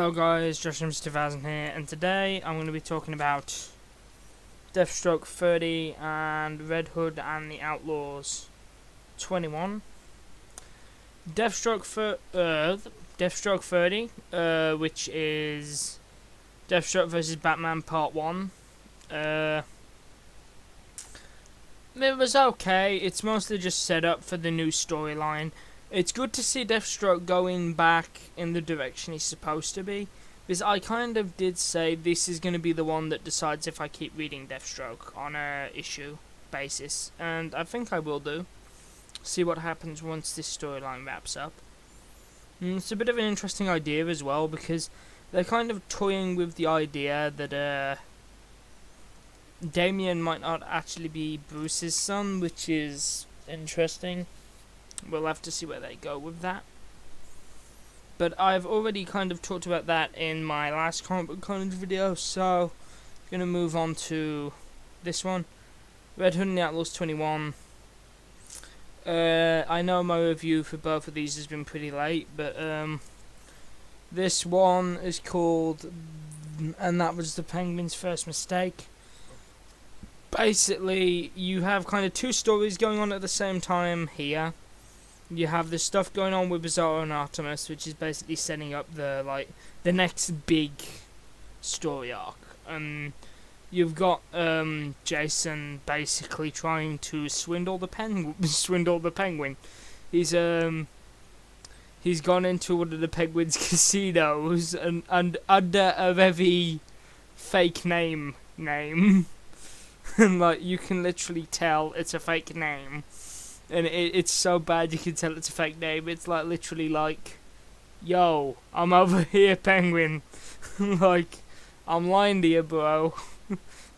Hello guys, JoshMs2000 here, and today I'm going to be talking about DeathStroke 30 and Red Hood and the Outlaws 21. Deathstroke 30, which is Deathstroke vs. Batman Part 1. It was okay. It's mostly just set up for the new storyline. It's good to see Deathstroke going back in the direction he's supposed to be, because I kind of did say this is going to be the one that decides if I keep reading Deathstroke on a issue basis, and I think I will do. See what happens once this storyline wraps up. It's a bit of an interesting idea as well, because they're kind of toying with the idea that Damien might not actually be Bruce's son, which is interesting. We'll have to see where they go with that. But I've already kind of talked about that in my last comic book Carnage video, so I'm going to move on to this one. Red Hood and the Outlaws 21. I know my review for both of these has been pretty late, but this one is called "And That Was the Penguin's First Mistake." Basically, you have kind of two stories going on at the same time here. You have this stuff going on with Bizarro and Artemis, which is basically setting up the next big story arc. You've got Jason basically trying to swindle the penguin. He's gone into one of the penguin's casinos and under a very fake name, and like you can literally tell it's a fake name. And it's so bad you can tell it's a fake name. It's like literally like, yo, I'm over here, penguin. Like, I'm lying to you, bro.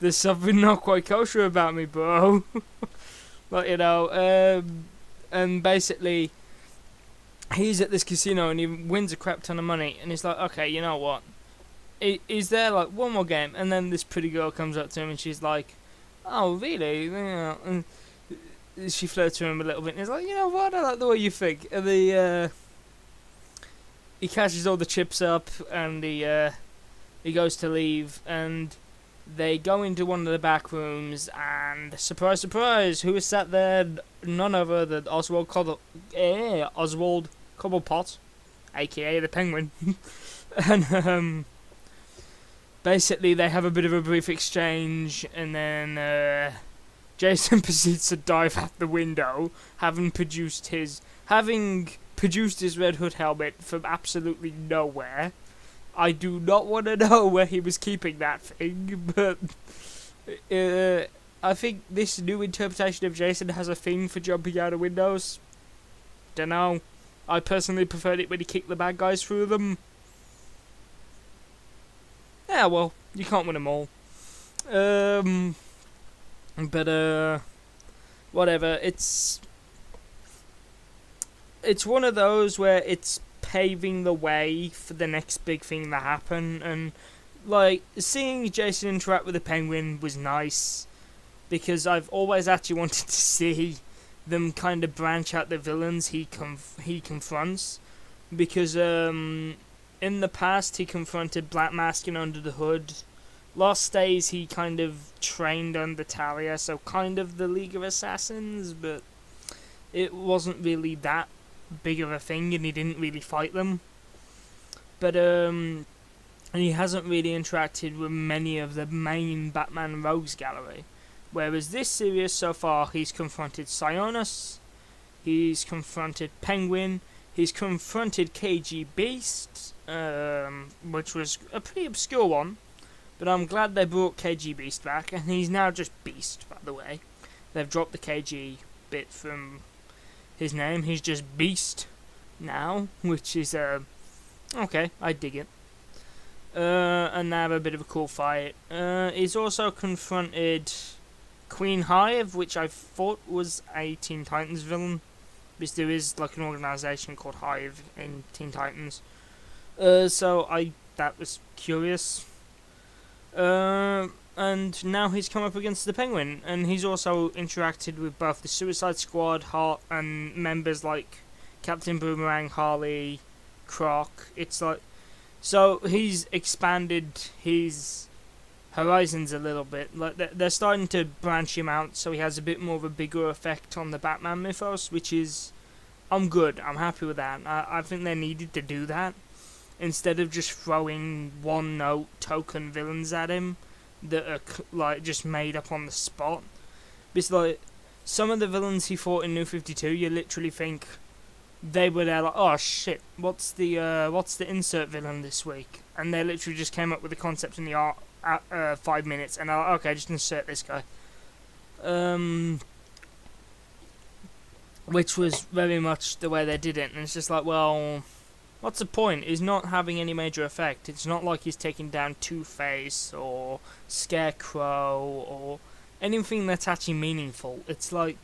There's something not quite kosher about me, bro. Like, you know, and basically, he's at this casino and he wins a crap ton of money. And he's like, okay, you know what? Is there like one more game? And then this pretty girl comes up to him and she's like, oh, really? Yeah. And she flirts with him a little bit, and he's like, you know what, I like the way you think. And he catches all the chips up, and he goes to leave, and they go into one of the back rooms, and surprise, surprise, who is sat there? None other than Oswald Cobblepot, aka the Penguin. And basically they have a bit of a brief exchange, and then Jason proceeds to dive out the window, having produced his Red Hood helmet from absolutely nowhere. I do not want to know where he was keeping that thing, but I think this new interpretation of Jason has a thing for jumping out of windows. Dunno. I personally preferred it when he kicked the bad guys through them. Yeah, well, you can't win them all. But whatever. It's one of those where it's paving the way for the next big thing to happen, and like seeing Jason interact with the Penguin was nice, because I've always actually wanted to see them kind of branch out the villains he confronts, because in the past he confronted Black Mask and Under the Hood. Lost Days he kind of trained under Talia, so kind of the League of Assassins, but it wasn't really that big of a thing and he didn't really fight them. But and he hasn't really interacted with many of the main Batman Rogues gallery. Whereas this series so far, he's confronted Sionis, he's confronted Penguin, he's confronted KG Beast, which was a pretty obscure one. But I'm glad they brought KG Beast back, and he's now just Beast, by the way. They've dropped the KG bit from his name. He's just Beast now, which is, okay, I dig it. And they have a bit of a cool fight. He's also confronted Queen Hive, which I thought was a Teen Titans villain, because there is like an organisation called Hive in Teen Titans. So that was curious. And now he's come up against the Penguin, and he's also interacted with both the Suicide Squad and members like Captain Boomerang, Harley, Croc. It's like So he's expanded his horizons a little bit. Like they're starting to branch him out, so he has a bit more of a bigger effect on the Batman mythos, which is, I'm good. I'm happy with that. I think they needed to do that instead of just throwing one-note token villains at him that are like just made up on the spot. Because like some of the villains he fought in New 52, you literally think they were there like, oh shit, what's the insert villain this week? And they literally just came up with the concept in the art 5 minutes, and they're like, okay, just insert this guy. Which was very much the way they did it, and it's just like, well, what's the point? He's not having any major effect. It's not like he's taking down Two-Face or Scarecrow or anything that's actually meaningful. It's like,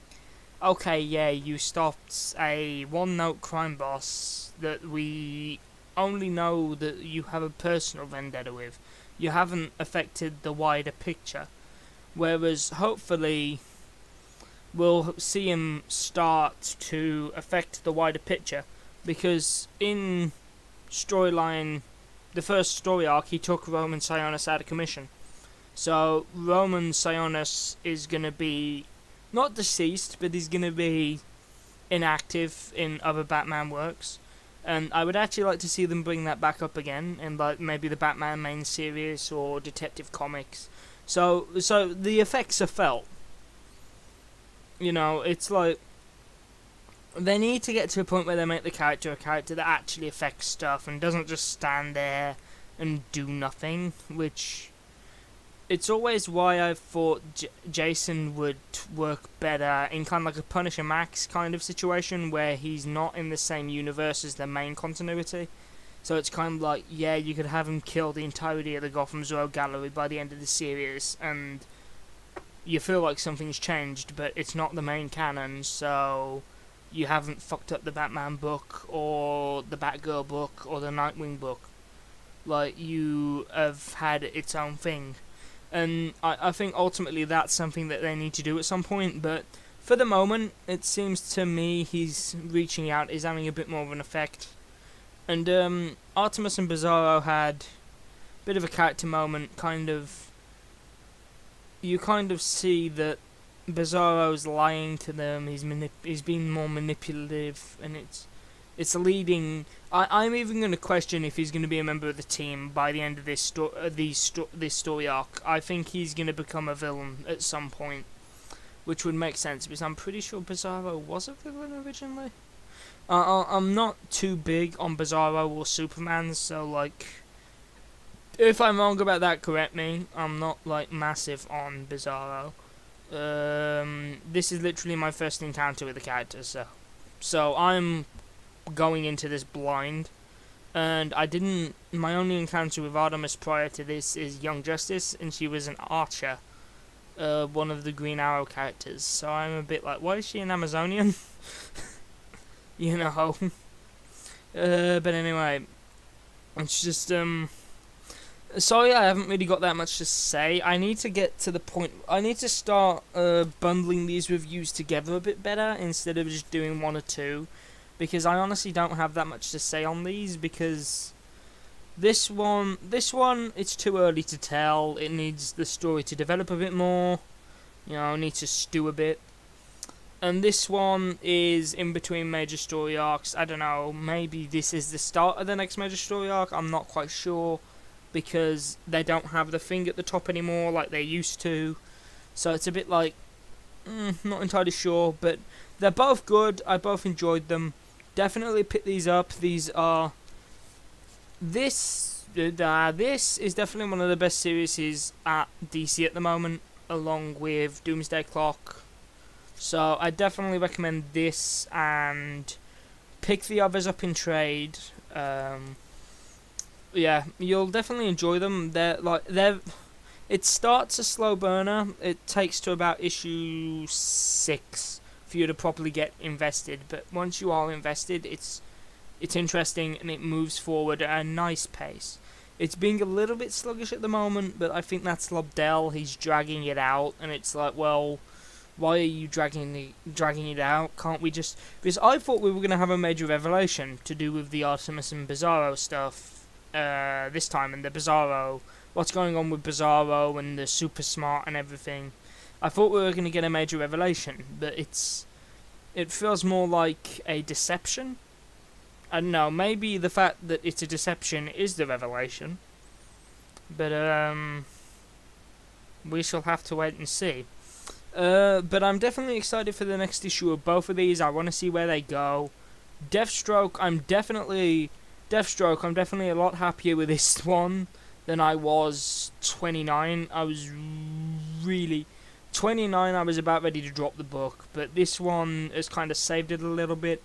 okay, yeah, you stopped a one-note crime boss that we only know that you have a personal vendetta with. You haven't affected the wider picture. Whereas, hopefully, we'll see him start to affect the wider picture. Because in storyline, the first story arc, he took Roman Sionis out of commission. So, Roman Sionis is going to be not deceased, but he's going to be inactive in other Batman works. And I would actually like to see them bring that back up again in like maybe the Batman main series or Detective Comics. So the effects are felt. You know, it's like they need to get to a point where they make the character a character that actually affects stuff and doesn't just stand there and do nothing, which it's always why I thought Jason would work better in kind of like a Punisher Max kind of situation where he's not in the same universe as the main continuity. So it's kind of like, yeah, you could have him kill the entirety of the Gotham's Road Gallery by the end of the series, and you feel like something's changed, but it's not the main canon, so you haven't fucked up the Batman book, or the Batgirl book, or the Nightwing book. Like, you have had its own thing. And I think ultimately that's something that they need to do at some point, but for the moment, it seems to me he's reaching out, is having a bit more of an effect. And Artemis and Bizarro had a bit of a character moment, you kind of see that Bizarro's lying to them, he's being more manipulative, and it's leading. I'm even going to question if he's going to be a member of the team by the end of this story arc. I think he's going to become a villain at some point, which would make sense because I'm pretty sure Bizarro was a villain originally. I'm not too big on Bizarro or Superman, so like, if I'm wrong about that, correct me. I'm not like massive on Bizarro. This is literally my first encounter with the character, so I'm going into this blind, and my only encounter with Artemis prior to this is Young Justice, and she was an archer, one of the Green Arrow characters, so I'm a bit like, why is she an Amazonian? You know. But anyway, it's just, sorry I haven't really got that much to say. I need to get to the point, I need to start bundling these reviews together a bit better, instead of just doing one or two. Because I honestly don't have that much to say on these, because this one, it's too early to tell. It needs the story to develop a bit more. You know, it needs to stew a bit. And this one is in between major story arcs. I don't know, maybe this is the start of the next major story arc. I'm not quite sure, because they don't have the thing at the top anymore like they used to. So it's a bit like, not entirely sure, but they're both good. I both enjoyed them. Definitely pick these up. This is definitely one of the best series at DC at the moment, along with Doomsday Clock. So I definitely recommend this, and pick the others up in trade. Yeah, you'll definitely enjoy them. It starts a slow burner. It takes to about issue 6 for you to properly get invested, but once you are invested, it's interesting and it moves forward at a nice pace. It's being a little bit sluggish at the moment, but I think that's Lobdell. He's dragging it out, and it's like, well, why are you dragging it out? Can't we just... Because I thought we were going to have a major revelation to do with the Artemis and Bizarro stuff this time, and the Bizarro, what's going on with Bizarro and the Super Smart and everything. I thought we were going to get a major revelation, but it feels more like a deception. I don't know, maybe the fact that it's a deception is the revelation, but we shall have to wait and see. But I'm definitely excited for the next issue of both of these. I want to see where they go. DeathStroke, I'm definitely a lot happier with this one than I was 29. I was really 29. I was about ready to drop the book, but this one has kind of saved it a little bit.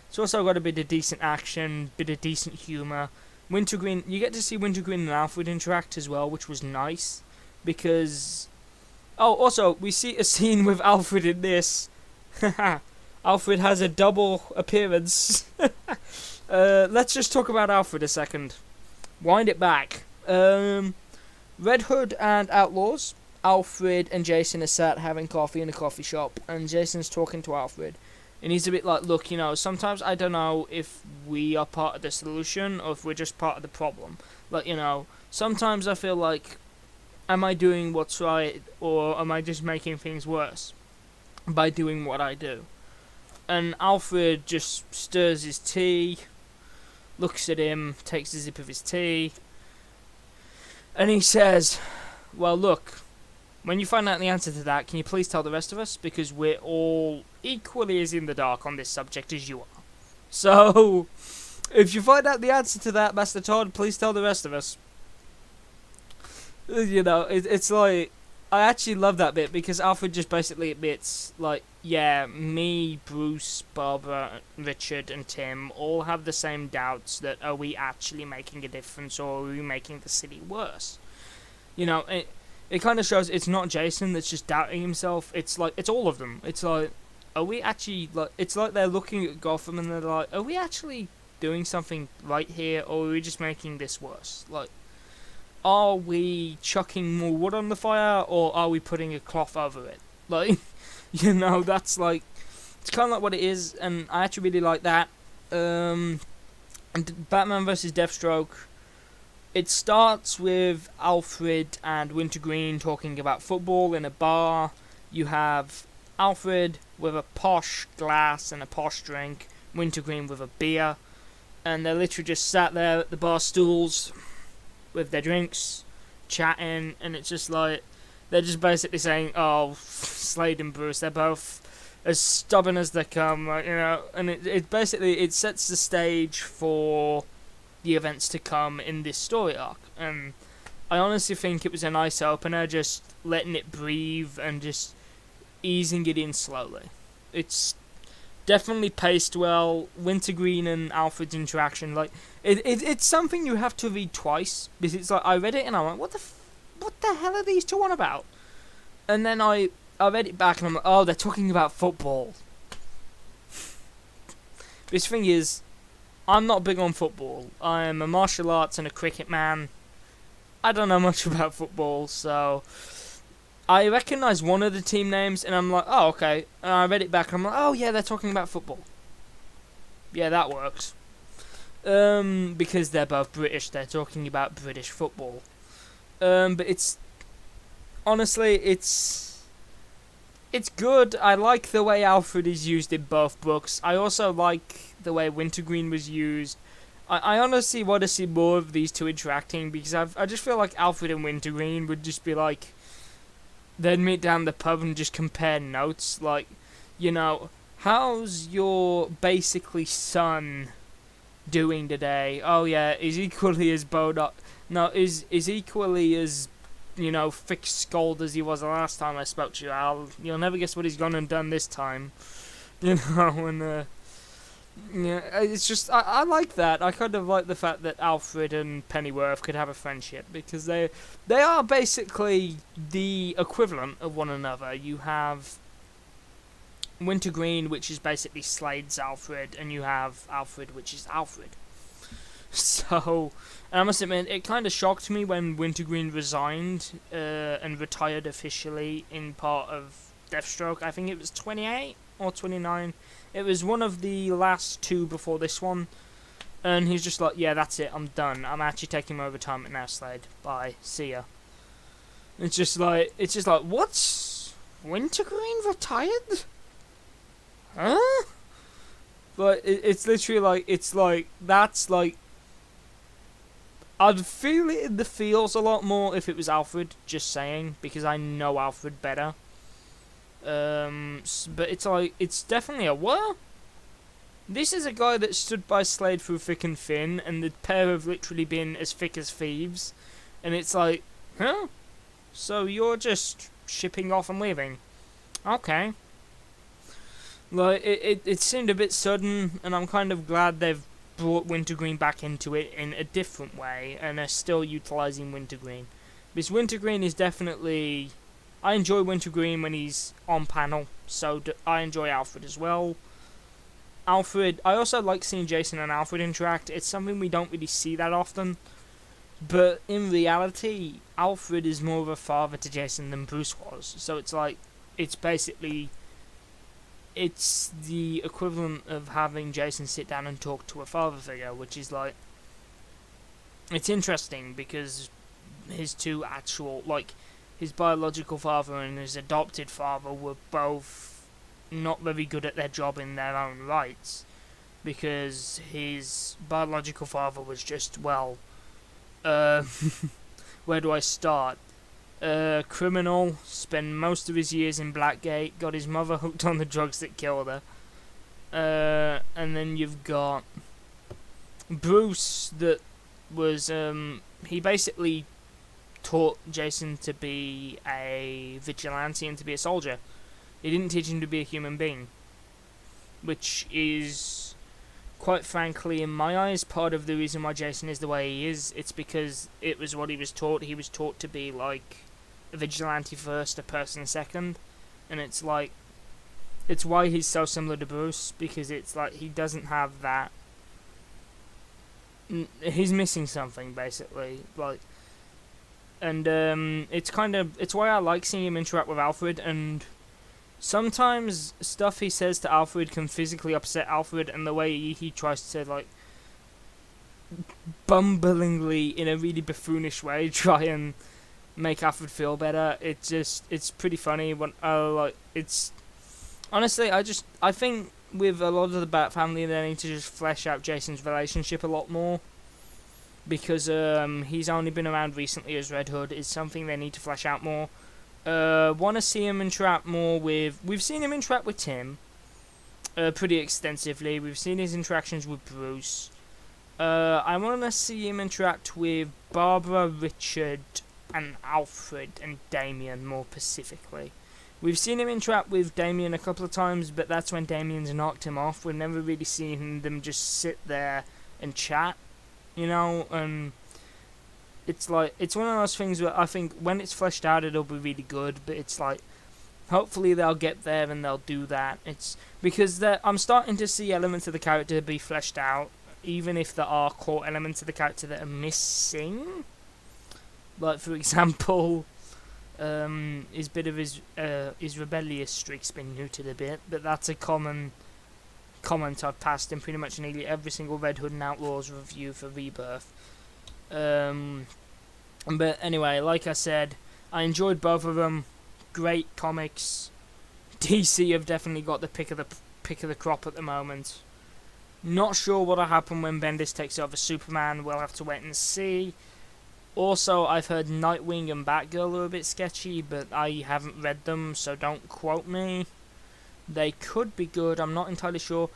It's also got a bit of decent action, bit of decent humour. Wintergreen, you get to see Wintergreen and Alfred interact as well, which was nice because. Oh, also we see a scene with Alfred in this. Alfred has a double appearance. Let's just talk about Alfred a second. Wind it back. Red Hood and Outlaws. Alfred and Jason are sat having coffee in a coffee shop, and Jason's talking to Alfred. And he's a bit like, look, sometimes I don't know if we are part of the solution or if we're just part of the problem. Like, sometimes I feel like, am I doing what's right, or am I just making things worse by doing what I do? And Alfred just stirs his tea, looks at him, takes a sip of his tea, and he says, well, look, when you find out the answer to that, can you please tell the rest of us? Because we're all equally as in the dark on this subject as you are. So, if you find out the answer to that, Master Todd, please tell the rest of us. It's like, I actually love that bit because Alfred just basically admits, like, yeah, me, Bruce, Barbara, Richard, and Tim all have the same doubts that are we actually making a difference or are we making the city worse? It kind of shows it's not Jason that's just doubting himself. It's like, it's all of them. It's like, are we actually, like, it's like they're looking at Gotham and they're like, are we actually doing something right here or are we just making this worse? Like, are we chucking more wood on the fire or are we putting a cloth over it? Like, that's like, it's kind of like what it is, and I actually really like that. And Batman vs. Deathstroke, it starts with Alfred and Wintergreen talking about football in a bar. You have Alfred with a posh glass and a posh drink, Wintergreen with a beer, and they're literally just sat there at the bar stools with their drinks, chatting, and it's just like, they're just basically saying, oh, Slade and Bruce, they're both as stubborn as they come, and it basically, it sets the stage for the events to come in this story arc, and I honestly think it was a nice opener, just letting it breathe and just easing it in slowly. It's definitely paced well. Wintergreen and Alfred's interaction, like, it's something you have to read twice, because it's like, I read it and I'm like, what the hell are these two on about? And then I read it back and I'm like, oh, they're talking about football. This thing is, I'm not big on football. I'm a martial arts and a cricket man. I don't know much about football, so I recognise one of the team names and I'm like, oh, okay. And I read it back and I'm like, oh yeah, they're talking about football. Yeah, that works. Because they're both British, they're talking about British football. But it's honestly, it's good. I like the way Alfred is used in both books. I also like the way Wintergreen was used. I honestly want to see more of these two interacting because I just feel like Alfred and Wintergreen would just be like, they'd meet down the pub and just compare notes. Like, how's your basically son doing today? Oh yeah, is equally as bowed up. No, is equally as, thick skulled as he was the last time I spoke to you, Al. You'll never guess what he's gone and done this time. And it's just, I like that. I kind of like the fact that Alfred and Pennyworth could have a friendship, because they are basically the equivalent of one another. You have Wintergreen, which is basically Slade's Alfred, and you have Alfred, which is Alfred. So, and I must admit, it kind of shocked me when Wintergreen resigned and retired officially in part of Deathstroke. I think it was 28 or 29. It was one of the last two before this one. And he's just like, yeah, that's it, I'm done. I'm actually taking my retirement now, Slade. Bye. See ya. It's just like, what's Wintergreen retired? Huh? But it's literally like, that's like, I'd feel it in the feels a lot more if it was Alfred, just saying, because I know Alfred better. But it's like, it's definitely a what? This is a guy that stood by Slade through thick and thin, and the pair have literally been as thick as thieves. And it's like, huh? So you're just shipping off and leaving? Okay. Like, it seemed a bit sudden, and I'm kind of glad they've brought Wintergreen back into it in a different way, and are still utilising Wintergreen. Because Wintergreen is definitely... I enjoy Wintergreen when he's on panel, so I enjoy Alfred as well. Alfred, I also like seeing Jason and Alfred interact. It's something we don't really see that often. But in reality, Alfred is more of a father to Jason than Bruce was. So it's like, it's basically... It's the equivalent of having Jason sit down and talk to a father figure, which is like... It's interesting because his two actual, like, his biological father and his adopted father were both not very good at their job in their own rights. Because his biological father was just, well... where do I start? Criminal, spent most of his years in Blackgate, got his mother hooked on the drugs that killed her. And then you've got Bruce, that was, he basically taught Jason to be a vigilante and to be a soldier. He didn't teach him to be a human being. Which is, quite frankly, in my eyes, part of the reason why Jason is the way he is. It's because it was what he was taught. He was taught to be, like, a vigilante first, a person second. And it's like, it's why he's so similar to Bruce, because it's like, he doesn't have that. He's missing something, basically. Like, and, it's why I like seeing him interact with Alfred, and sometimes stuff he says to Alfred can physically upset Alfred, and the way he tries to, like, bumblingly, in a really buffoonish way, try and make Alfred feel better. It's pretty funny. When it's honestly, I think with a lot of the Bat family, they need to just flesh out Jason's relationship a lot more, because he's only been around recently as Red Hood. Is something they need to flesh out more. Want to see him interact more with... We've seen him interact with Tim pretty extensively. We've seen his interactions with Bruce. I want to see him interact with Barbara, Richard, and Alfred, and Damien more specifically. We've seen him interact with Damien a couple of times, but that's when Damien's knocked him off. We've never really seen them just sit there and chat, you know, and... It's like, it's one of those things where I think when it's fleshed out it'll be really good, but it's like, hopefully they'll get there and they'll do that. It's because I'm starting to see elements of the character be fleshed out, even if there are core elements of the character that are missing. Like, for example, his bit of his rebellious streak's been neutered a bit, but that's a common comment I've passed in pretty much nearly every single Red Hood and Outlaws review for Rebirth. But anyway, like I said, I enjoyed both of them. Great comics. DC have definitely got the pick of the crop at the moment. Not sure what'll happen when Bendis takes over Superman. We'll have to wait and see. Also, I've heard Nightwing and Batgirl are a bit sketchy, but I haven't read them, so don't quote me. They could be good. I'm not entirely sure.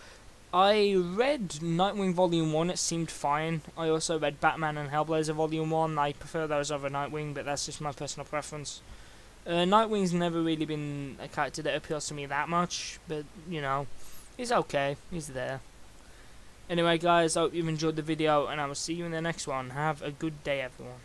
I read Nightwing Volume 1, it seemed fine. I also read Batman and Hellblazer Volume 1. I prefer those over Nightwing, but that's just my personal preference. Nightwing's never really been a character that appeals to me that much, but, you know, he's okay. He's there. Anyway, guys, I hope you've enjoyed the video, and I will see you in the next one. Have a good day, everyone.